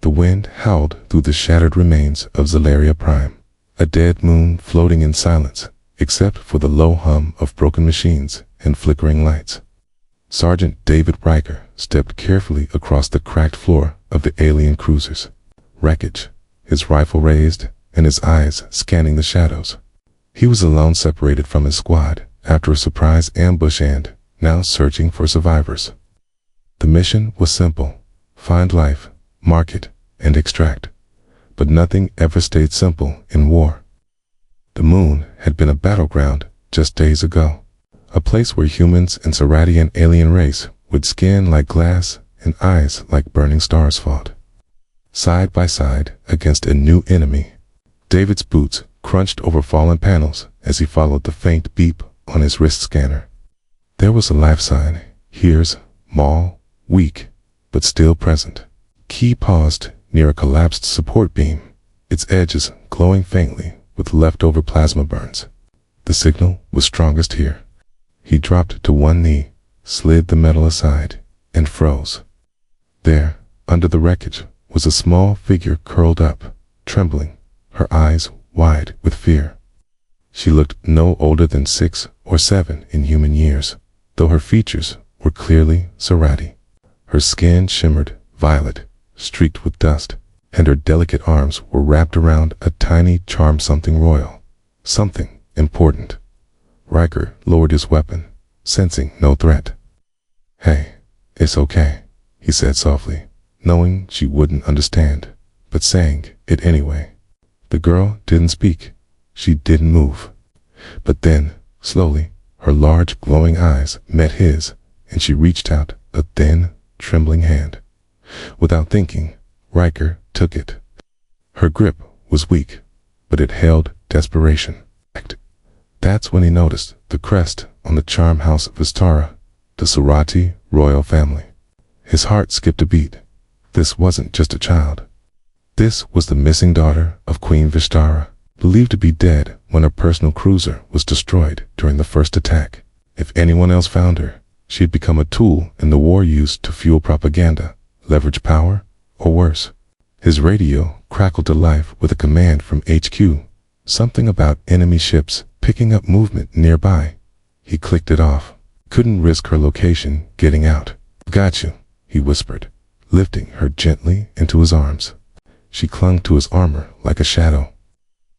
The wind howled through the shattered remains of Zelaria Prime, a dead moon floating in silence, except for the low hum of broken machines and flickering lights. Sergeant David Riker stepped carefully across the cracked floor of the alien cruiser's wreckage, his rifle raised and his eyes scanning the shadows. He was alone, separated from his squad after a surprise ambush and now searching for survivors. The mission was simple: find life, mark it, and extract. But nothing ever stayed simple in war. The moon had been a battleground just days ago, a place where humans and Seradian alien race, with skin like glass and eyes like burning stars, fought side by side against a new enemy. David's boots crunched over fallen panels as he followed the faint beep on his wrist scanner. There was a life sign: "Here's Maul, weak, but still present." Key paused near a collapsed support beam, its edges glowing faintly with leftover plasma burns. The signal was strongest here. He dropped to one knee, slid the metal aside, and froze. There, under the wreckage, was a small figure curled up, trembling, her eyes wide with fear. She looked no older than 6 or 7 in human years, though her features were clearly Seradi. Her skin shimmered violet, streaked with dust, and her delicate arms were wrapped around a tiny charm, something royal, something important. Riker lowered his weapon, sensing no threat. "Hey, it's okay," he said softly, knowing she wouldn't understand, but saying it anyway. The girl didn't speak. She didn't move. But then, slowly, her large glowing eyes met his, and she reached out a thin, trembling hand. Without thinking, Riker took it. Her grip was weak, but it held desperation. That's when he noticed the crest on the charm house of Vistara, the Serati royal family. His heart skipped a beat. This wasn't just a child. This was the missing daughter of Queen Vistara, believed to be dead when her personal cruiser was destroyed during the first attack. If anyone else found her, she'd become a tool in the war used to fuel propaganda, leverage power, or worse. His radio crackled to life with a command from HQ, something about enemy ships picking up movement nearby. He clicked it off. Couldn't risk her location getting out. "Got you," he whispered, lifting her gently into his arms. She clung to his armor like a shadow.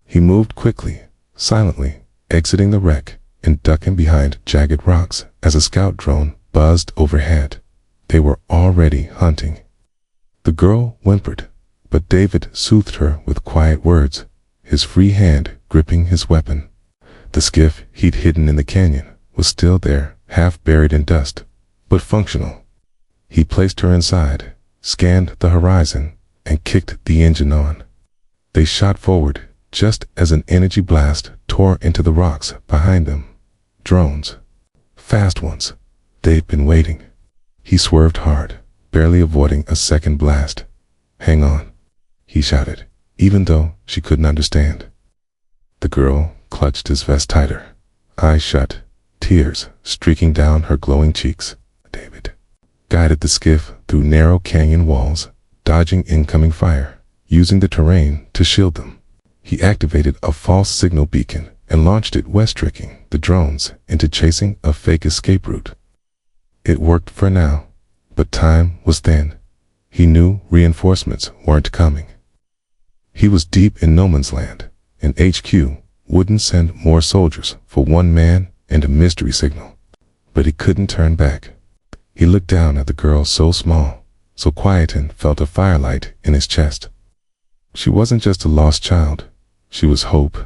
He moved quickly, silently, exiting the wreck and ducking behind jagged rocks as a scout drone buzzed overhead. They were already hunting. The girl whimpered, but David soothed her with quiet words, his free hand gripping his weapon. The skiff he'd hidden in the canyon was still there, half buried in dust, but functional. He placed her inside, scanned the horizon, and kicked the engine on. They shot forward just as an energy blast tore into the rocks behind them. Drones. Fast ones. They'd been waiting. He swerved hard, barely avoiding a second blast. "Hang on," he shouted, even though she couldn't understand. The girl clutched his vest tighter, eyes shut, tears streaking down her glowing cheeks. David guided the skiff through narrow canyon walls, dodging incoming fire, using the terrain to shield them. He activated a false signal beacon and launched it west, tricking the drones into chasing a fake escape route. It worked for now, but time was thin. He knew reinforcements weren't coming. He was deep in no man's land, and HQ wouldn't send more soldiers for one man and a mystery signal. But he couldn't turn back. He looked down at the girl, so small, so quiet, and felt a firelight in his chest. She wasn't just a lost child. She was hope.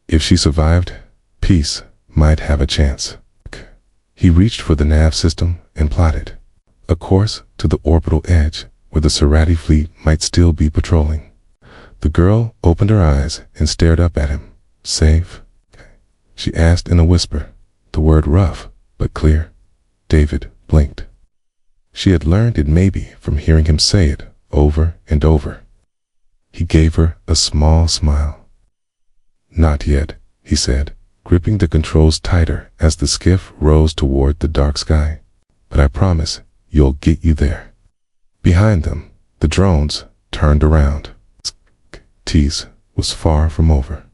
If she survived, peace might have a chance. He reached for the nav system and plotted a course to the orbital edge where the Serati fleet might still be patrolling. The girl opened her eyes and stared up at him. "Safe?" she asked in a whisper, the word rough but clear. David blinked. She had learned it maybe from hearing him say it over and over. He gave her a small smile. "Not yet," he said, gripping the controls tighter as the skiff rose toward the dark sky. "But I promise you'll get you there." Behind them, the drones, turned around. Tease was far from over.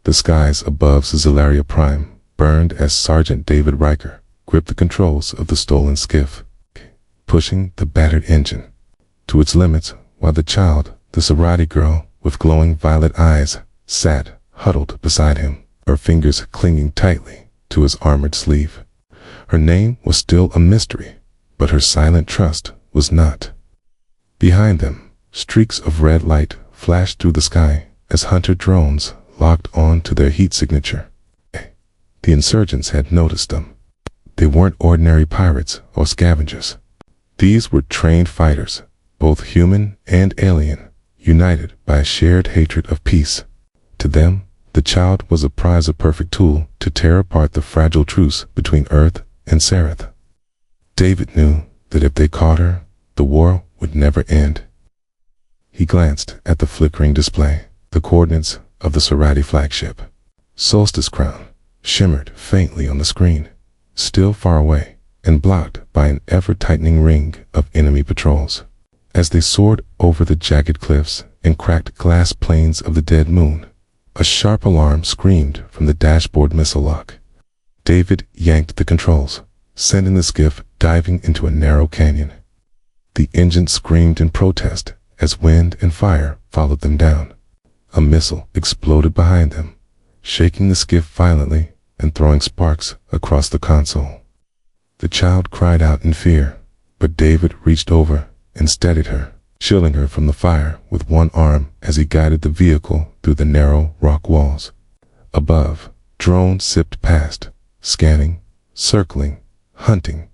The skies above Zelaria Prime burned as Sergeant David Riker gripped the controls of the stolen skiff, pushing the battered engine to its limits, while the child, the sorority girl with glowing violet eyes, sat huddled beside him, her fingers clinging tightly to his armored sleeve. Her name was still a mystery, but her silent trust was not. Behind them, streaks of red light flashed through the sky as hunter drones locked on to their heat signature. The insurgents had noticed them. They weren't ordinary pirates or scavengers. These were trained fighters, both human and alien, united by a shared hatred of peace. To them, the child was a prize, a perfect tool to tear apart the fragile truce between Earth and Sereth. David knew that if they caught her, the war would never end. He glanced at the flickering display. The coordinates of the Sorati flagship, Solstice Crown, shimmered faintly on the screen, still far away and blocked by an ever-tightening ring of enemy patrols. As they soared over the jagged cliffs and cracked glass plains of the dead moon, a sharp alarm screamed from the dashboard missile lock. David yanked the controls, sending the skiff diving into a narrow canyon. The engine screamed in protest as wind and fire followed them down. A missile exploded behind them, shaking the skiff violently and throwing sparks across the console. The child cried out in fear, but David reached over and steadied her, shielding her from the fire with one arm as he guided the vehicle through the narrow rock walls. Above, drones zipped past, scanning, circling, hunting.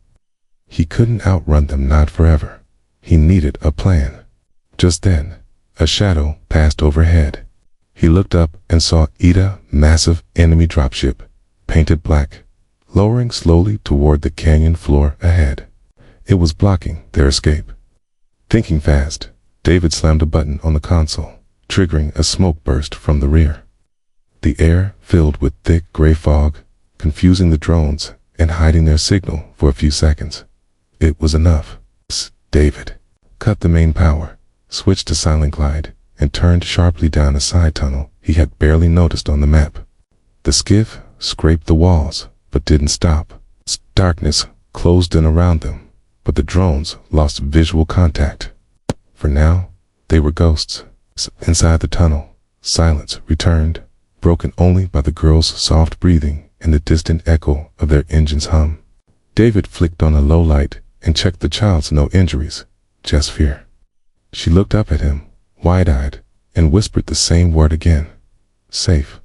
He couldn't outrun them, not forever. He needed a plan. Just then, a shadow passed overhead. He looked up and saw Ida, massive enemy dropship, painted black, lowering slowly toward the canyon floor ahead. It was blocking their escape. Thinking fast, David slammed a button on the console, triggering a smoke burst from the rear. The air filled with thick gray fog, confusing the drones and hiding their signal for a few seconds. It was enough. David cut the main power, switched to silent glide, and turned sharply down a side tunnel he had barely noticed on the map. The skiff scraped the walls, but didn't stop. Darkness closed in around them, but the drones lost visual contact. For now, they were ghosts. Inside the tunnel, silence returned, broken only by the girl's soft breathing and the distant echo of their engine's hum. David flicked on a low light and checked the child's no injuries, just fear. She looked up at him, wide-eyed, and whispered the same word again. Safe.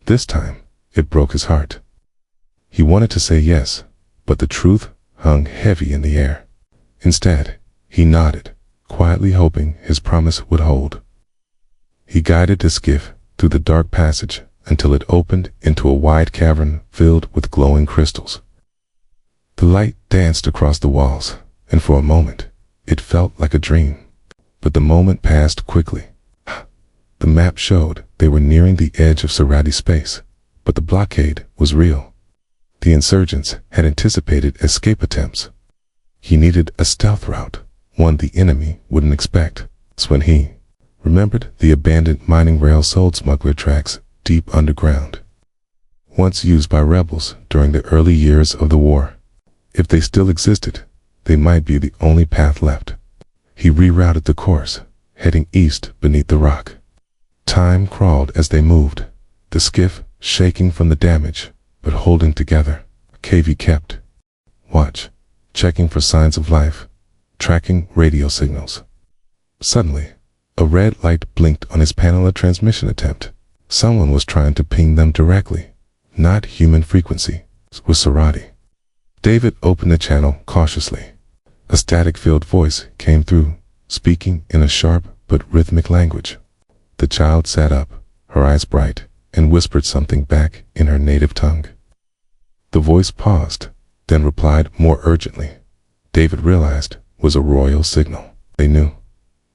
This time, it broke his heart. He wanted to say yes, but the truth hung heavy in the air. Instead, he nodded, quietly hoping his promise would hold. He guided the skiff through the dark passage until it opened into a wide cavern filled with glowing crystals. The light danced across the walls, and for a moment, it felt like a dream. But the moment passed quickly. The map showed they were nearing the edge of Serati space, but the blockade was real. The insurgents had anticipated escape attempts. He needed a stealth route, one the enemy wouldn't expect. That's when he remembered the abandoned mining rail sold smuggler tracks deep underground, once used by rebels during the early years of the war. If they still existed, they might be the only path left. He rerouted the course, heading east beneath the rock. Time crawled as they moved, the skiff shaking from the damage, but holding together. KV kept watch, checking for signs of life, tracking radio signals. Suddenly, a red light blinked on his panel. A transmission attempt. Someone was trying to ping them directly, not human frequency. It was Sorati. David opened the channel cautiously. A static-filled voice came through, speaking in a sharp but rhythmic language. The child sat up, her eyes bright, and whispered something back in her native tongue. The voice paused, then replied more urgently. David realized was a royal signal. They knew.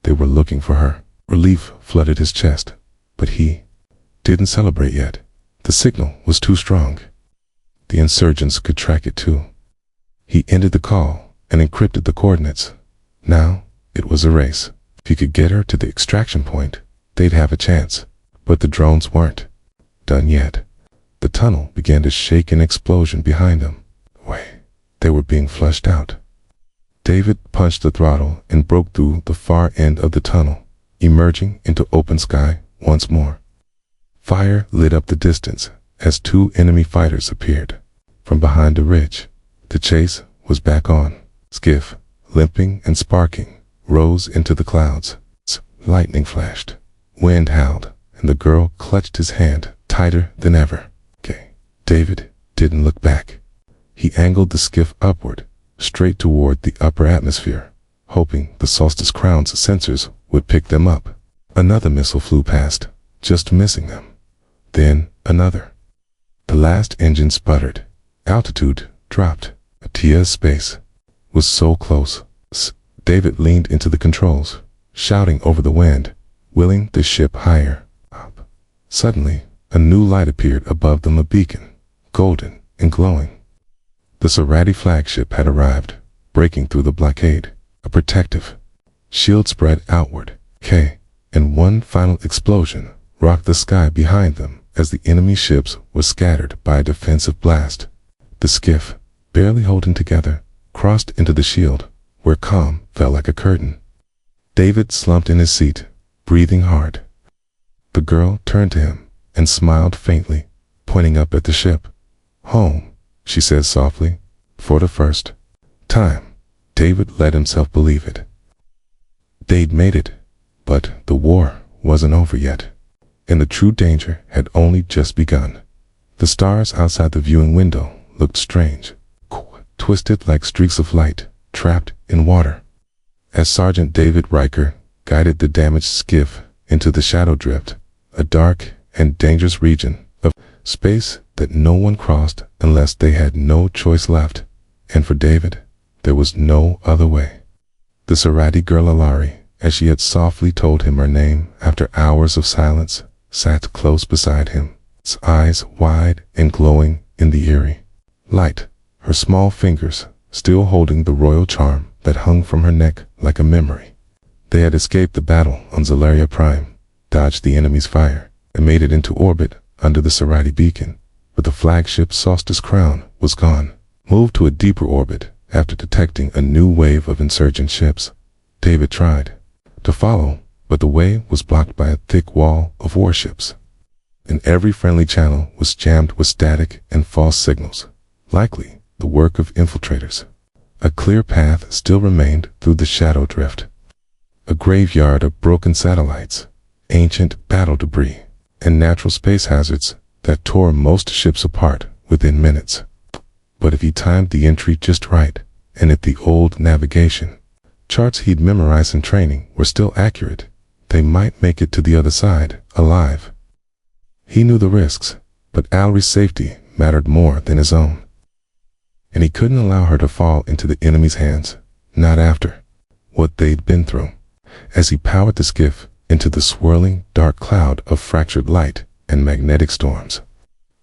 They were looking for her. Relief flooded his chest, but he didn't celebrate yet. The signal was too strong. The insurgents could track it too. He ended the call and encrypted the coordinates. Now, it was a race. he could get her to the extraction point, they'd have a chance. But the drones weren't done yet. The tunnel began to shake in explosion behind them. They were being flushed out. David punched the throttle and broke through the far end of the tunnel, emerging into open sky once more. Fire lit up the distance as 2 enemy fighters appeared from behind a ridge. The chase was back on. Skiff, limping and sparking, rose into the clouds. Lightning flashed, wind howled, and the girl clutched his hand tighter than ever. David didn't look back. He angled the skiff upward, straight toward the upper atmosphere, hoping the Solstice Crown's sensors would pick them up. Another missile flew past, just missing them. Then another. The last engine sputtered. Altitude dropped. Atia's space was so close. David leaned into the controls, shouting over the wind, willing the ship higher up. Suddenly, a new light appeared above them, a beacon, golden and glowing. The Serati flagship had arrived, breaking through the blockade. A protective shield spread outward. And one final explosion rocked the sky behind them as the enemy ships were scattered by a defensive blast. The skiff, barely holding together, crossed into the shield, where calm fell like a curtain. David slumped in his seat, breathing hard. The girl turned to him and smiled faintly, pointing up at the ship. "Home," she said softly. For the first time, David let himself believe it. They'd made it, but the war wasn't over yet, and the true danger had only just begun. The stars outside the viewing window looked strange, twisted like streaks of light trapped in water. As Sergeant David Riker guided the damaged skiff into the shadow drift, a dark and dangerous region of space that no one crossed unless they had no choice left, and for David, there was no other way. The Serati girl Alari, as she had softly told him her name after hours of silence, sat close beside him, its eyes wide and glowing in the eerie light, her small fingers still holding the royal charm that hung from her neck like a memory. They had escaped the battle on Zalaria Prime, dodged the enemy's fire, and made it into orbit under the Serati beacon, but the flagship Solstice Crown was gone, moved to a deeper orbit after detecting a new wave of insurgent ships. David tried to follow, but the way was blocked by a thick wall of warships, and every friendly channel was jammed with static and false signals, likely the work of infiltrators. A clear path still remained through the shadow drift, a graveyard of broken satellites, ancient battle debris, and natural space hazards that tore most ships apart within minutes. But if he timed the entry just right, and if the old navigation charts he'd memorized in training were still accurate, they might make it to the other side alive. He knew the risks, but Alari's safety mattered more than his own. And he couldn't allow her to fall into the enemy's hands, not after what they'd been through. As he powered the skiff into the swirling dark cloud of fractured light and magnetic storms,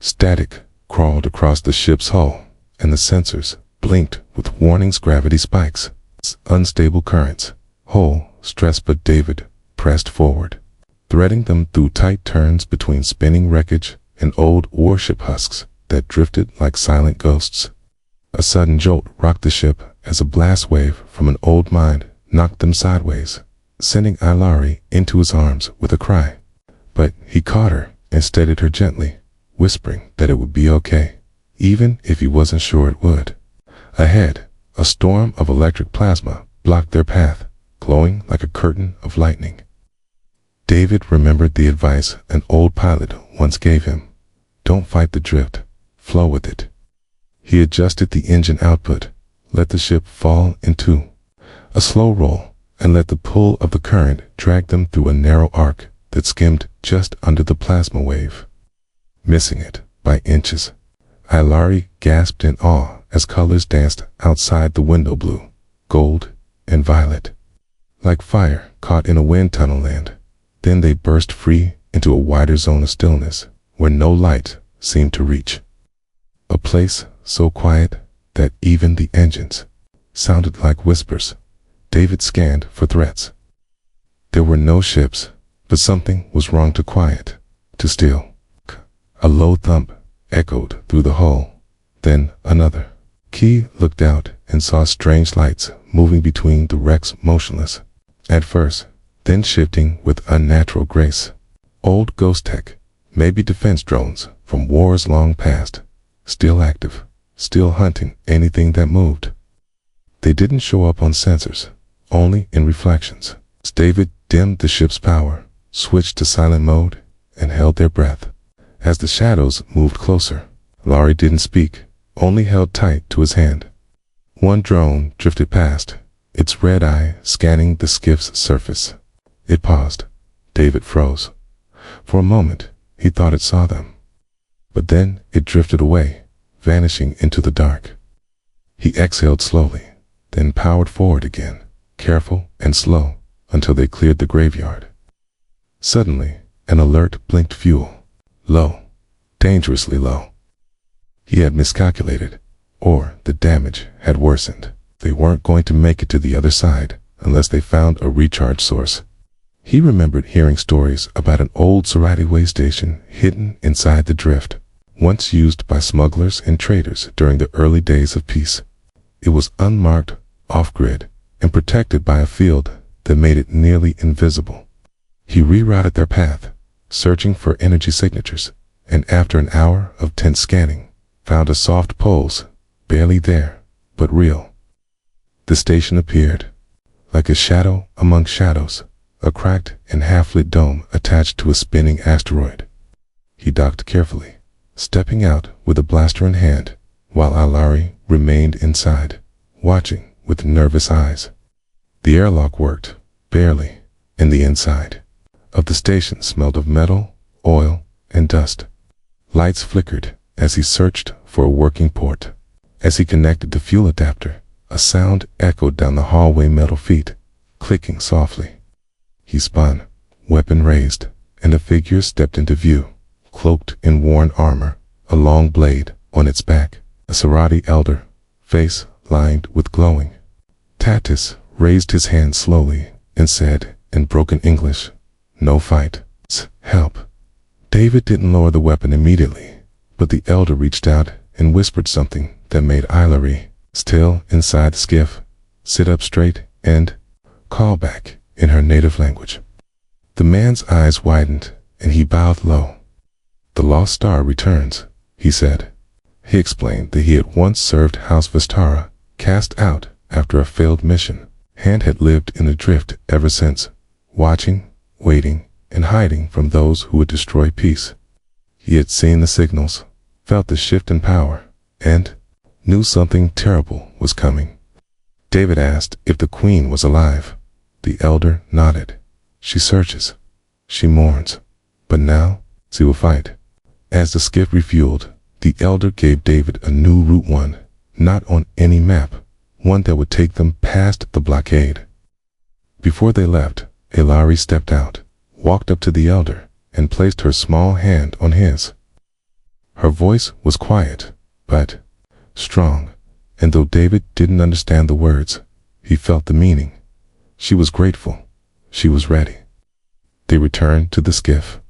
static crawled across the ship's hull, and the sensors blinked with warnings. Gravity spikes, unstable currents, hull stress. But David pressed forward, threading them through tight turns between spinning wreckage and old warship husks that drifted like silent ghosts. A sudden jolt rocked the ship as a blast wave from an old mine knocked them sideways, sending Alari into his arms with a cry. But he caught her and steadied her gently, whispering that it would be okay, even if he wasn't sure it would. Ahead, a storm of electric plasma blocked their path, glowing like a curtain of lightning. David remembered the advice an old pilot once gave him: don't fight the drift, flow with it. He adjusted the engine output, let the ship fall into a slow roll, and let the pull of the current drag them through a narrow arc that skimmed just under the plasma wave, missing it by inches. Alari gasped in awe as colors danced outside the window: blue, gold, and violet, like fire caught in a wind tunnel land. Then they burst free into a wider zone of stillness where no light seemed to reach. A place so quiet that even the engines sounded like whispers. David scanned for threats. There were no ships, but something was wrong to quiet, to still. A low thump echoed through the hull, then another. Key looked out and saw strange lights moving between the wrecks, motionless at first, then shifting with unnatural grace. Old ghost tech, maybe defense drones from wars long past, still active, still hunting anything that moved. They didn't show up on sensors, only in reflections. David dimmed the ship's power, switched to silent mode, and held their breath. As the shadows moved closer, Laurie didn't speak, only held tight to his hand. One drone drifted past, its red eye scanning the skiff's surface. It paused. David froze. For a moment, he thought it saw them. But then it drifted away, vanishing into the dark. He exhaled slowly, then powered forward again, careful and slow, until they cleared the graveyard. Suddenly, an alert blinked fuel. Low. Dangerously low. He had miscalculated, or the damage had worsened. They weren't going to make it to the other side unless they found a recharge source. He remembered hearing stories about an old Sci-Fi way station hidden inside the drift, once used by smugglers and traders during the early days of peace. It was unmarked, off-grid, and protected by a field that made it nearly invisible. He rerouted their path, searching for energy signatures, and after an hour of tense scanning, found a soft pulse, barely there, but real. The station appeared, like a shadow among shadows, a cracked and half-lit dome attached to a spinning asteroid. He docked carefully, stepping out with a blaster in hand, while Alari remained inside, watching with nervous eyes. The airlock worked, barely, and the inside of the station smelled of metal, oil, and dust. Lights flickered as he searched for a working port. As he connected the fuel adapter, a sound echoed down the hallway, metal feet, clicking softly. He spun, weapon raised, and a figure stepped into view, cloaked in worn armor, a long blade on its back, a Serati elder, face lined with glowing. Tatis raised his hand slowly and said, in broken English, "No fight. Help." David didn't lower the weapon immediately, but the elder reached out and whispered something that made Ilari, still inside the skiff, sit up straight and call back in her native language. The man's eyes widened and he bowed low. "The Lost Star returns," he said. He explained that he had once served House Vistara, cast out after a failed mission. Hand had lived in the drift ever since, watching, waiting, and hiding from those who would destroy peace. He had seen the signals, felt the shift in power, and knew something terrible was coming. David asked if the Queen was alive. The elder nodded. "She searches. She mourns. But now, she will fight." As the skiff refueled, the elder gave David a new route, one not on any map, one that would take them past the blockade. Before they left, Ilari stepped out, walked up to the elder, and placed her small hand on his. Her voice was quiet, but strong, and though David didn't understand the words, he felt the meaning. She was grateful. She was ready. They returned to the skiff.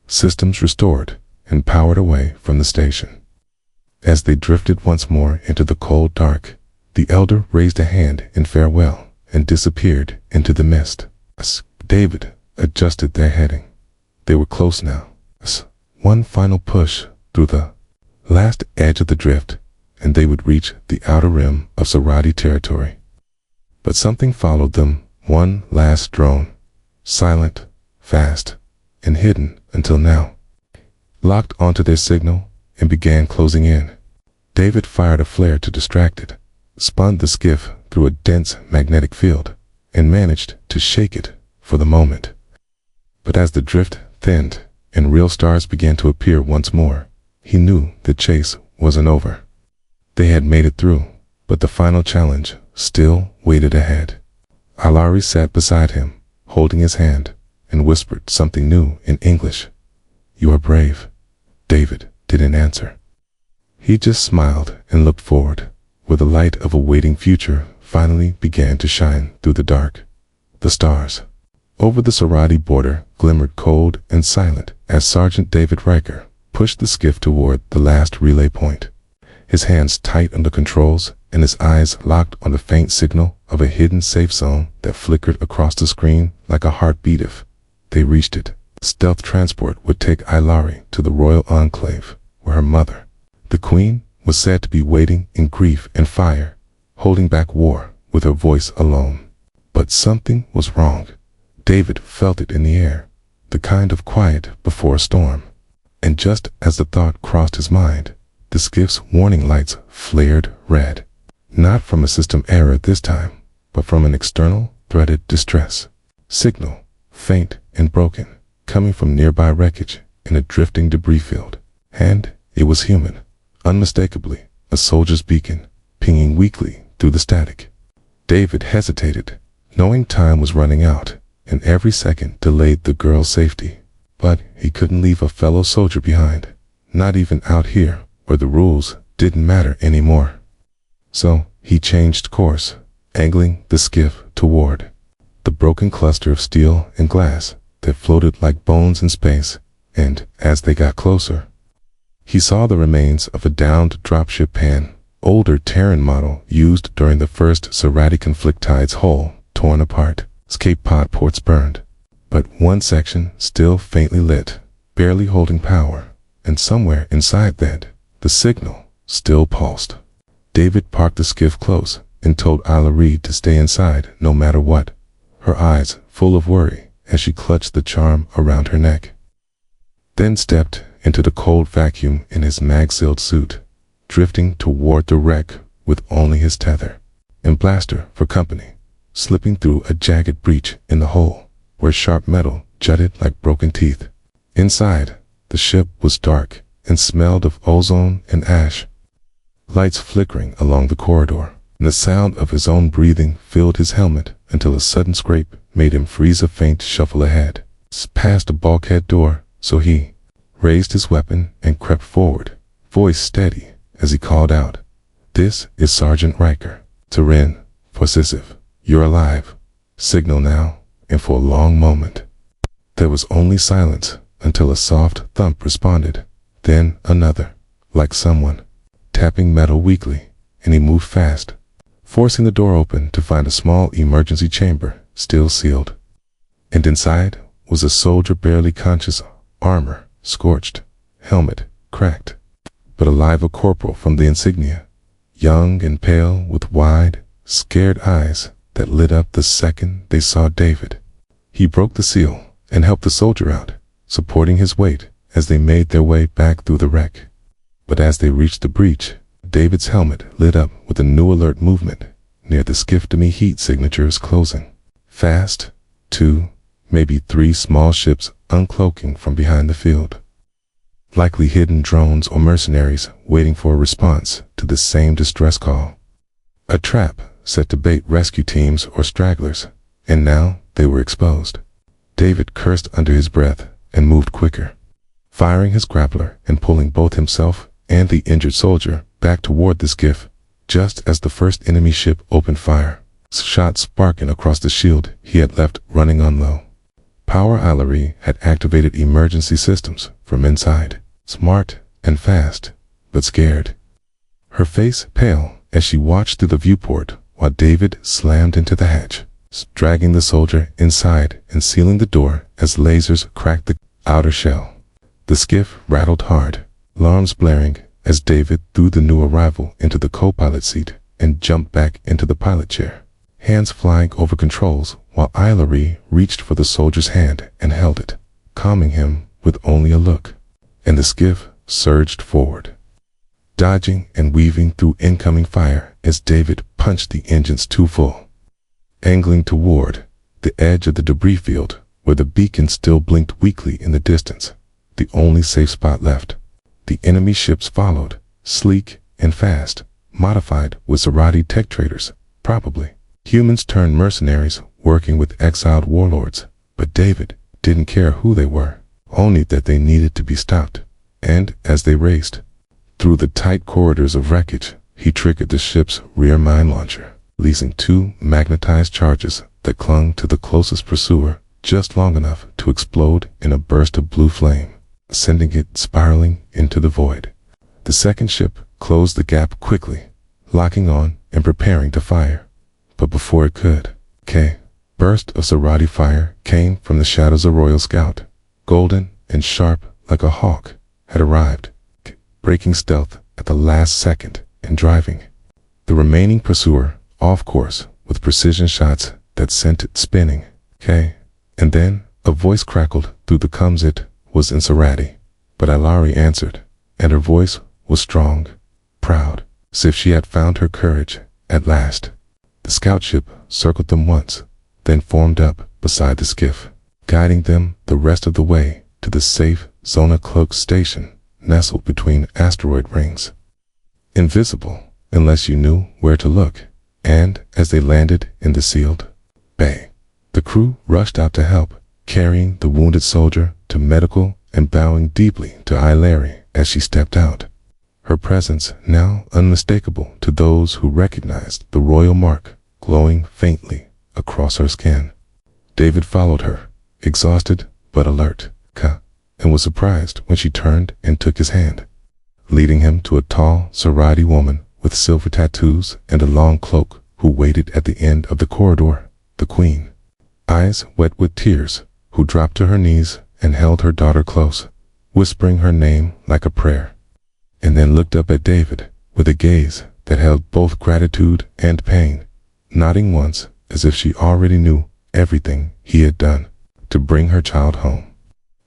Systems restored and powered away from the station. As they drifted once more into the cold dark, the elder raised a hand in farewell and disappeared into the mist. David adjusted their heading. They were close now. One final push through the last edge of the drift, and they would reach the outer rim of Serati territory. But something followed them, one last drone, silent, fast, and hidden until now. Locked onto their signal and began closing in. David fired a flare to distract it, spun the skiff through a dense magnetic field, and managed to shake it for the moment. But as the drift thinned and real stars began to appear once more, he knew the chase wasn't over. They had made it through, but the final challenge still waited ahead. Alari sat beside him, holding his hand, and whispered something new in English. "You are brave." David didn't answer. He just smiled and looked forward, where the light of a waiting future finally began to shine through the dark. The stars, Over the Serati border glimmered cold and silent as Sergeant David Riker pushed the skiff toward the last relay point. His hands tight on the controls and his eyes locked on the faint signal of a hidden safe zone that flickered across the screen like a heartbeat. If they reached it, stealth transport would take Ilari to the Royal Enclave, where her mother, the Queen, was said to be waiting in grief and fire, holding back war with her voice alone. But something was wrong. David felt it in the air, the kind of quiet before a storm. And just as the thought crossed his mind, the skiff's warning lights flared red. Not from a system error this time, but from an external, threaded distress signal, faint and broken, coming from nearby wreckage in a drifting debris field. And it was human, unmistakably a soldier's beacon, pinging weakly through the static. David hesitated, knowing time was running out, and every second delayed the girl's safety. But he couldn't leave a fellow soldier behind, not even out here where the rules didn't matter anymore. So he changed course, angling the skiff toward the broken cluster of steel and glass that floated like bones in space, and as they got closer, he saw the remains of a downed dropship Pan, older Terran model used during the first Serati conflict. Tide's hull torn apart, escape pod ports burned, but one section still faintly lit, barely holding power, and somewhere inside that, the signal still pulsed. David parked the skiff close and told Ilari to stay inside no matter what, her eyes full of worry as she clutched the charm around her neck. Then stepped into the cold vacuum in his mag-sealed suit, drifting toward the wreck with only his tether and blaster for company, slipping through a jagged breach in the hull where sharp metal jutted like broken teeth. Inside, the ship was dark and smelled of ozone and ash. Lights flickering along the corridor, and the sound of his own breathing filled his helmet until a sudden scrape made him freeze. A faint shuffle ahead, past a bulkhead door, so he raised his weapon and crept forward, voice steady as he called out, "This is Sergeant Riker. Terran, possessive, you're alive. Signal now." And for a long moment, there was only silence until a soft thump responded, then another, like someone tapping metal weakly, and he moved fast, forcing the door open to find a small emergency chamber still sealed. And inside was a soldier barely conscious, armor scorched, helmet cracked, but alive, a corporal from the insignia, young and pale with wide, scared eyes that lit up the second they saw David. He broke the seal and helped the soldier out, supporting his weight as they made their way back through the wreck. But as they reached the breach, David's helmet lit up with a new alert movement near the skiff. Demi heat signatures closing fast. 2, maybe 3 small ships uncloaking from behind the field. Likely hidden drones or mercenaries waiting for a response to the same distress call. A trap set to bait rescue teams or stragglers, and now they were exposed. David cursed under his breath and moved quicker, firing his grappler and pulling both himself and the injured soldier back toward the skiff, just as the first enemy ship opened fire, shots sparking across the shield he had left running on low. Power Ilari had activated emergency systems from inside, smart and fast, but scared. Her face pale as she watched through the viewport while David slammed into the hatch, dragging the soldier inside and sealing the door as lasers cracked the outer shell. The skiff rattled hard, alarms blaring as David threw the new arrival into the co-pilot seat and jumped back into the pilot chair, hands flying over controls while Ilari reached for the soldier's hand and held it, calming him with only a look. And the skiff surged forward, dodging and weaving through incoming fire as David punched the engines too full, angling toward the edge of the debris field where the beacon still blinked weakly in the distance, the only safe spot left. The enemy ships followed, sleek and fast, modified with Serati tech traders, probably humans turned mercenaries working with exiled warlords. But David didn't care who they were, only that they needed to be stopped. And as they raced through the tight corridors of wreckage, he triggered the ship's rear mine launcher, releasing 2 magnetized charges that clung to the closest pursuer just long enough to explode in a burst of blue flame, sending it spiraling into the void. The second ship closed the gap quickly, locking on and preparing to fire. But before it could, burst of Zarati fire came from the shadows of Royal Scout, golden and sharp like a hawk, had arrived, breaking stealth at the last second and driving the remaining pursuer off course with precision shots that sent it spinning. And then a voice crackled through the comms. It was in Zarati, but Ilari answered, and her voice was strong, proud, as if she had found her courage at last. The scout ship circled them once, then formed up beside the skiff, guiding them the rest of the way to the safe Zona Cloak station nestled between asteroid rings. Invisible unless you knew where to look, and as they landed in the sealed bay, the crew rushed out to help, carrying the wounded soldier to medical and bowing deeply to Ilari as she stepped out, her presence now unmistakable to those who recognized the royal mark glowing faintly across her skin. David followed her, exhausted but alert, and was surprised when she turned and took his hand, leading him to a tall Zarati woman with silver tattoos and a long cloak who waited at the end of the corridor, the queen, eyes wet with tears, who dropped to her knees and held her daughter close, whispering her name like a prayer, and then looked up at David with a gaze that held both gratitude and pain, nodding once as if she already knew everything he had done to bring her child home.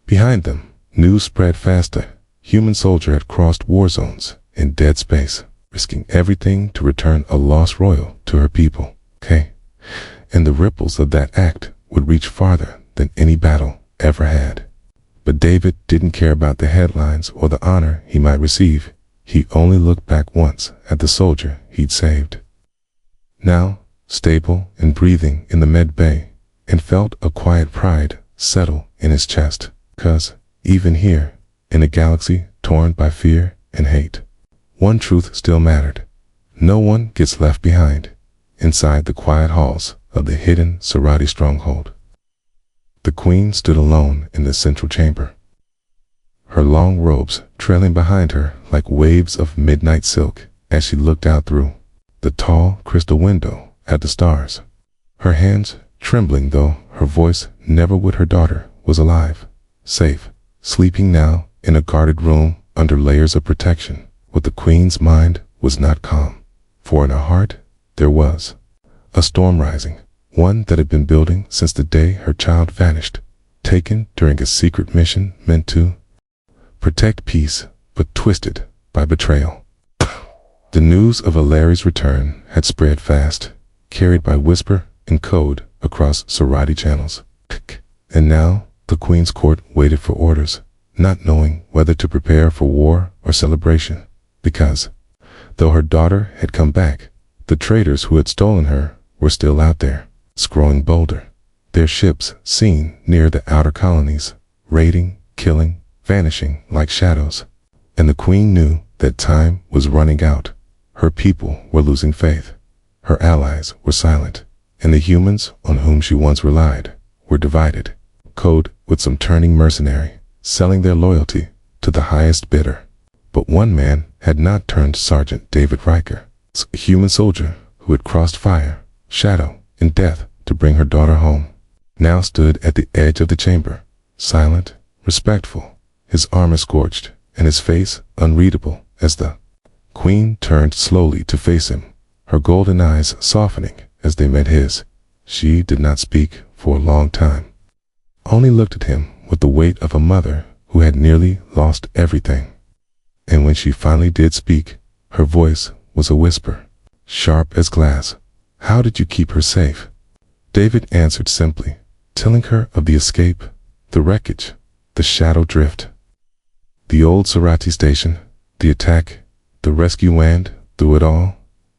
Behind them, news spread faster. Human soldier had crossed war zones in dead space, risking everything to return a lost royal to her people. And the ripples of that act would reach farther than any battle ever had. But David didn't care about the headlines or the honor he might receive. He only looked back once at the soldier he'd saved, now stable and breathing in the med bay, and felt a quiet pride settle in his chest. 'Cause even here, in a galaxy torn by fear and hate, one truth still mattered. No one gets left behind inside the quiet halls of the hidden Zarati stronghold. The queen stood alone in the central chamber, her long robes trailing behind her like waves of midnight silk as she looked out through the tall crystal window at the stars, her hands trembling though her voice never would. Her daughter was alive, safe, sleeping now in a guarded room under layers of protection. But the queen's mind was not calm, for in her heart there was a storm rising, one that had been building since the day her child vanished, taken during a secret mission meant to protect peace, but twisted by betrayal. The news of Ilari's return had spread fast, carried by whisper and code across Zarati channels. And now the queen's court waited for orders, not knowing whether to prepare for war or celebration, because, though her daughter had come back, the traitors who had stolen her were still out there, growing bolder, their ships seen near the outer colonies, raiding, killing, vanishing like shadows. And the queen knew that time was running out. Her people were losing faith, her allies were silent, and the humans on whom she once relied were divided, code with some turning mercenary, selling their loyalty to the highest bidder. But one man had not turned. Sergeant David Riker, a human soldier who had crossed fire, shadow, and death to bring her daughter home, now stood at the edge of the chamber, silent, respectful, his armor scorched, and his face unreadable as the queen turned slowly to face him, her golden eyes softening as they met his. She did not speak for a long time, only looked at him with the weight of a mother who had nearly lost everything. And when she finally did speak, her voice was a whisper, sharp as glass. "How did you keep her safe?" David answered simply, telling her of the escape, the wreckage, the shadow drift, the old Zarati station, the attack, the rescue, and through it all,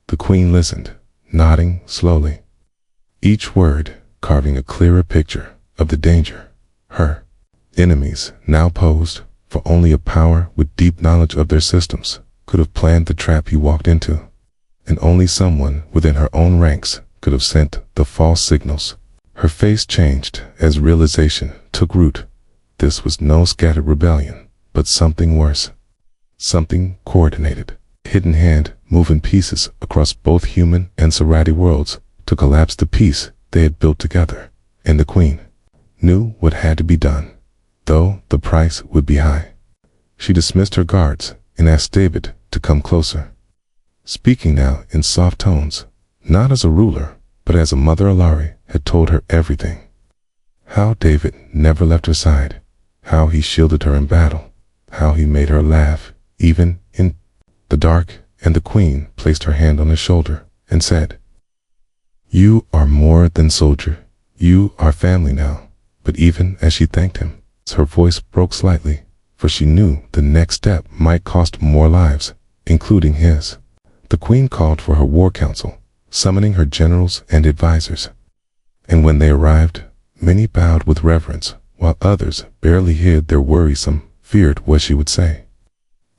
the queen listened, nodding slowly, each word carving a clearer picture of the danger her enemies now posed, for only a power with deep knowledge of their systems could have planned the trap he walked into, and only someone within her own ranks could have sent the false signals. Her face changed as realization took root. This was no scattered rebellion, but something worse. Something coordinated. A hidden hand moving pieces across both human and Serati worlds to collapse the piece they had built together. And the Queen knew what had to be done, though the price would be high. She dismissed her guards and asked David to come closer, speaking now in soft tones, not as a ruler, but as a mother. Alari had told her everything. How David never left her side, how he shielded her in battle, how he made her laugh, even in the dark, and the Queen placed her hand on his shoulder and said, "You are more than soldier, you are family now." But even as she thanked him, her voice broke slightly, for she knew the next step might cost more lives, including his. The Queen called for her war council, summoning her generals and advisors. And when they arrived, many bowed with reverence, while others barely hid their worrisome, feared what she would say.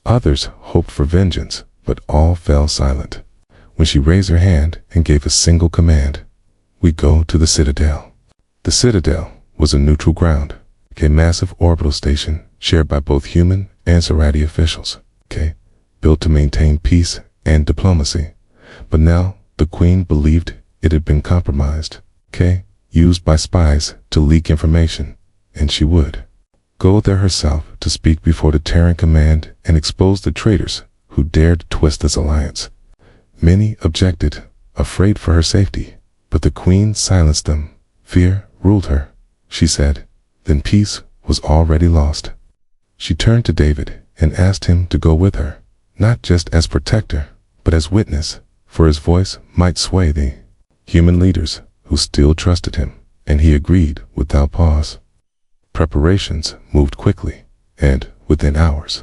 Others hoped for vengeance, but all fell silent when she raised her hand and gave a single command: "We go to the Citadel." The Citadel was a neutral ground, a massive orbital station shared by both human and Serati officials, built to maintain peace and diplomacy. But now the Queen believed it had been compromised, used by spies to leak information, and she would go there herself to speak before the Terran command and expose the traitors who dared twist this alliance. Many objected, afraid for her safety, but the Queen silenced them. Fear ruled her, she said. Then peace was already lost. She turned to David and asked him to go with her, not just as protector, but as witness, for his voice might sway the human leaders who still trusted him, and he agreed without pause. Preparations moved quickly, and within hours,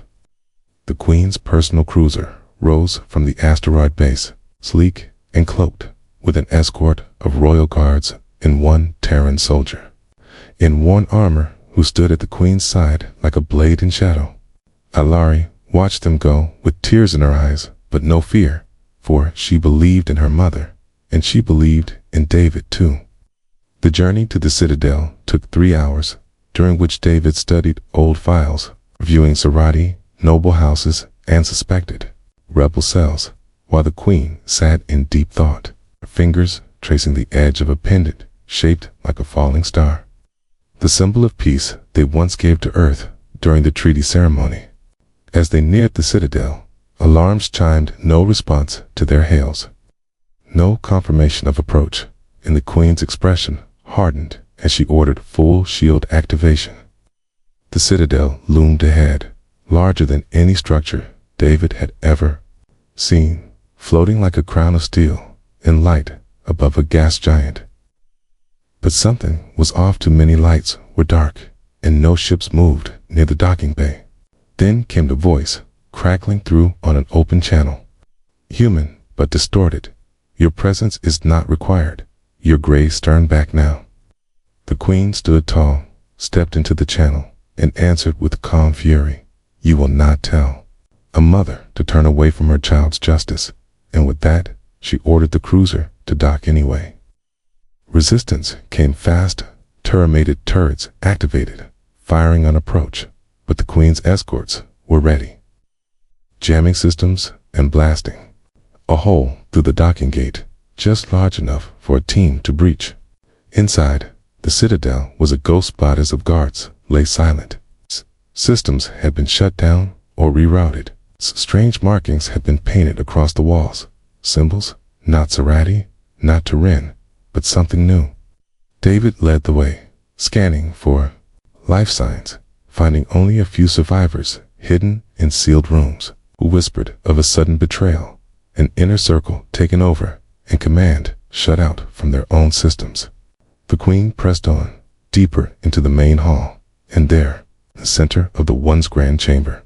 the Queen's personal cruiser rose from the asteroid base, sleek and cloaked, with an escort of royal guards and one Terran soldier in worn armor who stood at the Queen's side like a blade in shadow. Alari watched them go with tears in her eyes, but no fear, for she believed in her mother, and she believed in David too. The journey to the Citadel took 3 hours, during which David studied old files, reviewing Serati, noble houses, and suspected rebel cells, while the Queen sat in deep thought, her fingers tracing the edge of a pendant shaped like a falling star, the symbol of peace they once gave to Earth during the treaty ceremony. As they neared the Citadel, alarms chimed, no response to their hails, no confirmation of approach, and the Queen's expression hardened as she ordered full shield activation. The Citadel loomed ahead, larger than any structure David had ever seen, floating like a crown of steel in light above a gas giant. But something was off. Too many lights were dark, and no ships moved near the docking bay. Then came the voice, crackling through on an open channel. Human, but distorted. "Your presence is not required. Your gray stern back now." The Queen stood tall, stepped into the channel, and answered with calm fury, "You will not tell." A mother to turn away from her child's justice, and with that, she ordered the cruiser to dock anyway. Resistance came fast, turremated turrets activated, firing on approach, but the Queen's escorts were ready. Jamming systems and blasting. A hole through the docking gate, just large enough for a team to breach. Inside, the Citadel was a ghost bodies of guards lay silent. Systems had been shut down or rerouted. Strange markings had been painted across the walls. Symbols, not Serati, not Terran, but something new. David led the way, scanning for life signs, finding only a few survivors hidden in sealed rooms, who whispered of a sudden betrayal, an inner circle taken over, and command shut out from their own systems. The Queen pressed on, deeper into the main hall, and there, in the center of the once grand chamber,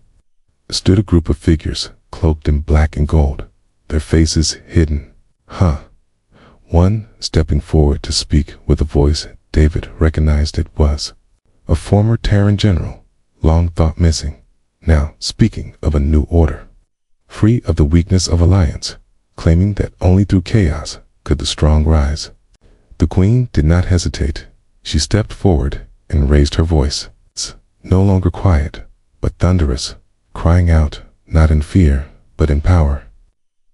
stood a group of figures cloaked in black and gold, their faces hidden. One, stepping forward to speak with a voice David recognized it was a former Terran general, long thought missing, now speaking of a new order, free of the weakness of alliance, claiming that only through chaos could the strong rise. The Queen did not hesitate. She stepped forward and raised her voice, no longer quiet, but thunderous, crying out, not in fear, but in power.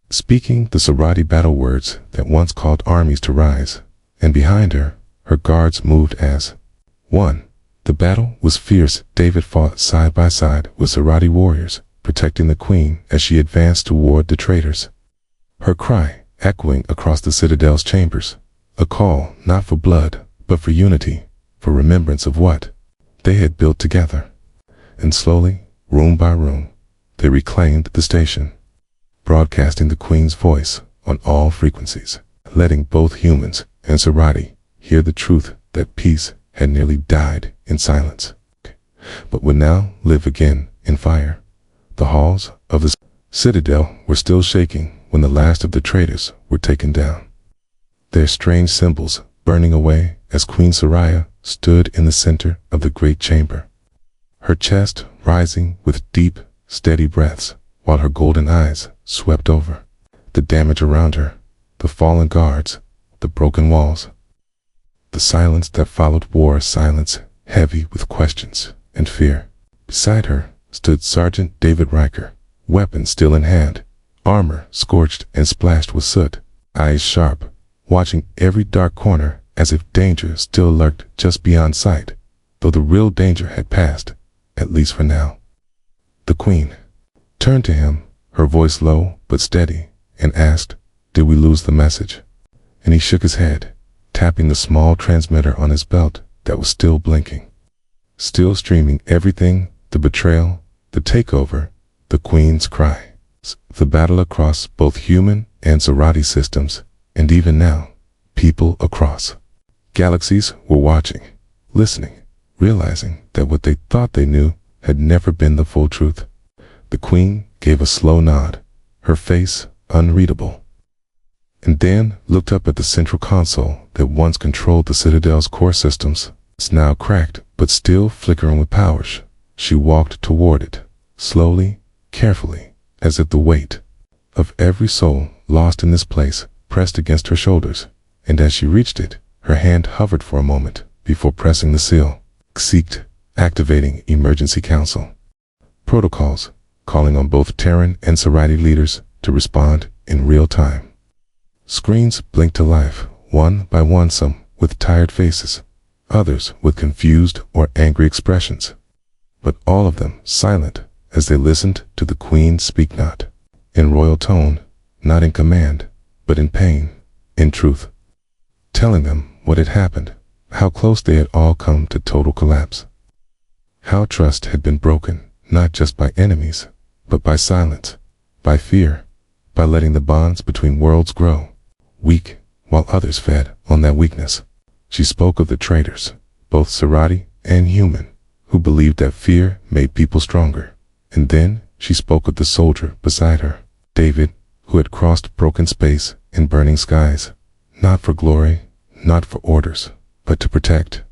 Speaking the Sarati battle words that once called armies to rise, and behind her, her guards moved as one. The battle was fierce. David fought side by side with Sarati warriors, protecting the queen as she advanced toward the traitors. Her cry echoing across the citadel's chambers, a call not for blood, but for unity, for remembrance of what they had built together. And slowly, room by room, they reclaimed the station, broadcasting the queen's voice on all frequencies, letting both humans and Sarati hear the truth that peace had nearly died in silence, but would now live again in fire. The halls of the citadel were still shaking when the last of the traitors were taken down, their strange symbols burning away as Queen Soraya stood in the center of the great chamber, her chest rising with deep, steady breaths, while her golden eyes swept over the damage around her, the fallen guards, the broken walls. The silence that followed war, silence heavy with questions and fear. Beside her stood Sergeant David Riker, weapon still in hand, armor scorched and splashed with soot, eyes sharp, watching every dark corner as if danger still lurked just beyond sight, though the real danger had passed, at least for now. The queen turned to him, her voice low but steady, and asked, "Did we lose the message?" And he shook his head, tapping the small transmitter on his belt that was still blinking, still streaming everything: the betrayal, the takeover, the queen's cry, the battle across both human and Sarati systems, and even now, people across galaxies were watching, listening, realizing that what they thought they knew had never been the full truth. The queen gave a slow nod, her face unreadable, and then looked up at the central console that once controlled the Citadel's core systems. It's now cracked, but still flickering with powers. She walked toward it, slowly, carefully, as if the weight of every soul lost in this place pressed against her shoulders, and as she reached it, her hand hovered for a moment before pressing the seal. Seeked, activating emergency council protocols, calling on both Terran and Sarati leaders to respond in real time. Screens blinked to life, one by one, some with tired faces, others with confused or angry expressions, but all of them silent as they listened to the queen speak, not in royal tone, not in command, but in pain, in truth, telling them what had happened, how close they had all come to total collapse, how trust had been broken, not just by enemies, but by silence, by fear, by letting the bonds between worlds grow weak while others fed on that weakness. She spoke of the traitors, both Sarati and human, who believed that fear made people stronger. And then she spoke of the soldier beside her, David, who had crossed broken space and burning skies, not for glory, not for orders, but to protect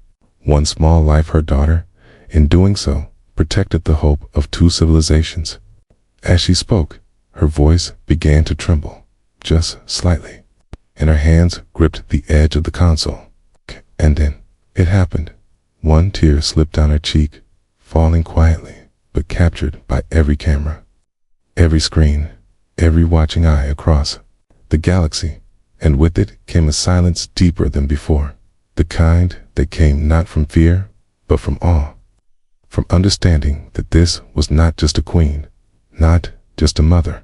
one small life, her daughter. In doing so, protected the hope of two civilizations. As she spoke, her voice began to tremble, just slightly, and her hands gripped the edge of the console. And then, it happened. One tear slipped down her cheek, falling quietly, but captured by every camera, every screen, every watching eye across the galaxy. And with it came a silence deeper than before, the kind that came not from fear, but from awe, from understanding that this was not just a queen, not just a mother,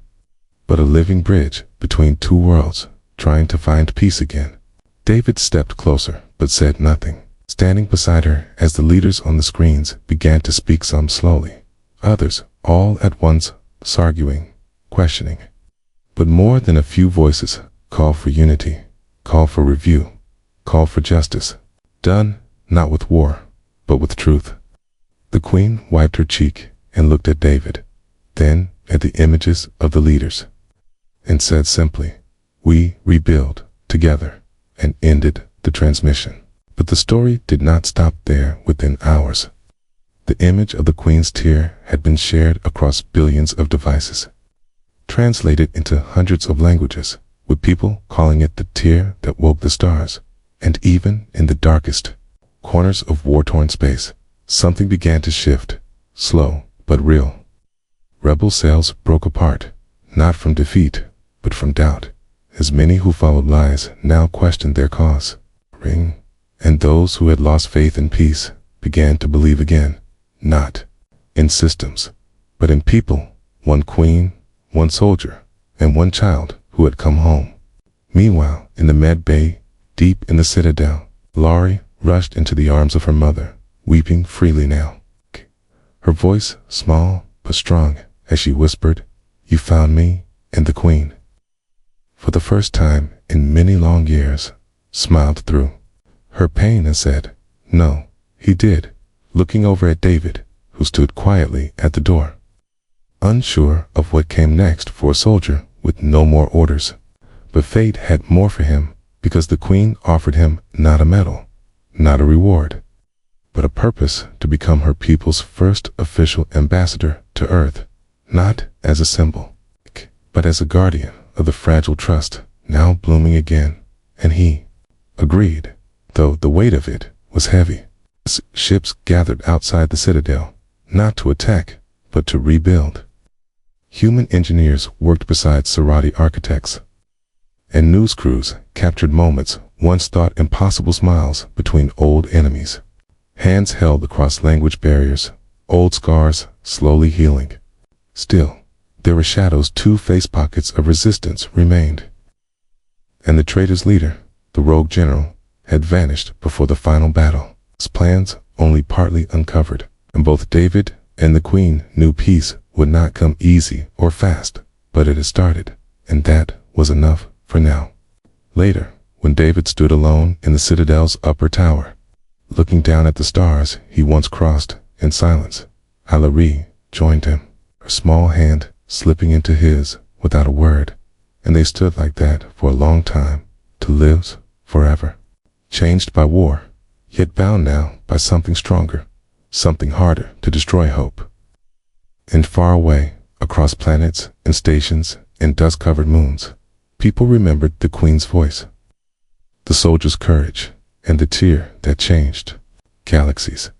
but a living bridge between two worlds, trying to find peace again. David stepped closer, but said nothing, standing beside her as the leaders on the screens began to speak, some slowly, others all at once, arguing, questioning. But more than a few voices called for unity, called for review, called for justice, done not with war, but with truth. The queen wiped her cheek and looked at David, then at the images of the leaders, and said simply, "We rebuild together," and ended the transmission. But the story did not stop there. Within hours, the image of the queen's tear had been shared across billions of devices, translated into hundreds of languages, with people calling it the tear that woke the stars. And even in the darkest corners of war-torn space, something began to shift, slow but real. Rebel cells broke apart, not from defeat, but from doubt, as many who followed lies now questioned their cause. And those who had lost faith in peace began to believe again, not in systems, but in people, one queen, one soldier, and one child who had come home. Meanwhile, in the Med Bay, deep in the Citadel, Laurie rushed into the arms of her mother, weeping freely now. Her voice small but strong as she whispered, "You found me and the Queen." For the first time in many long years, smiled through her pain and said, "No, he did," looking over at David, who stood quietly at the door, unsure of what came next for a soldier with no more orders. But fate had more for him, because the Queen offered him not a medal, not a reward, but a purpose to become her people's first official ambassador to Earth, not as a symbol, but as a guardian of the fragile trust now blooming again. And he agreed, though the weight of it was heavy. Ships gathered outside the Citadel, not to attack, but to rebuild. Human engineers worked beside Serati architects, and news crews captured moments once thought impossible, smiles between old enemies, hands held across language barriers, old scars slowly healing. Still, there were shadows, two-faced pockets of resistance remained. And the traitor's leader, the rogue general, had vanished before the final battle. His plans only partly uncovered, and both David and the Queen knew peace would not come easy or fast, but it had started, and that was enough for now. Later, when David stood alone in the Citadel's upper tower, looking down at the stars he once crossed in silence, Alarie joined him, her small hand slipping into his without a word, and they stood like that for a long time, to live forever. Changed by war, yet bound now by something stronger, something harder to destroy, hope. And far away, across planets and stations and dust-covered moons, people remembered the Queen's voice, the soldier's courage, and the tear that changed galaxies.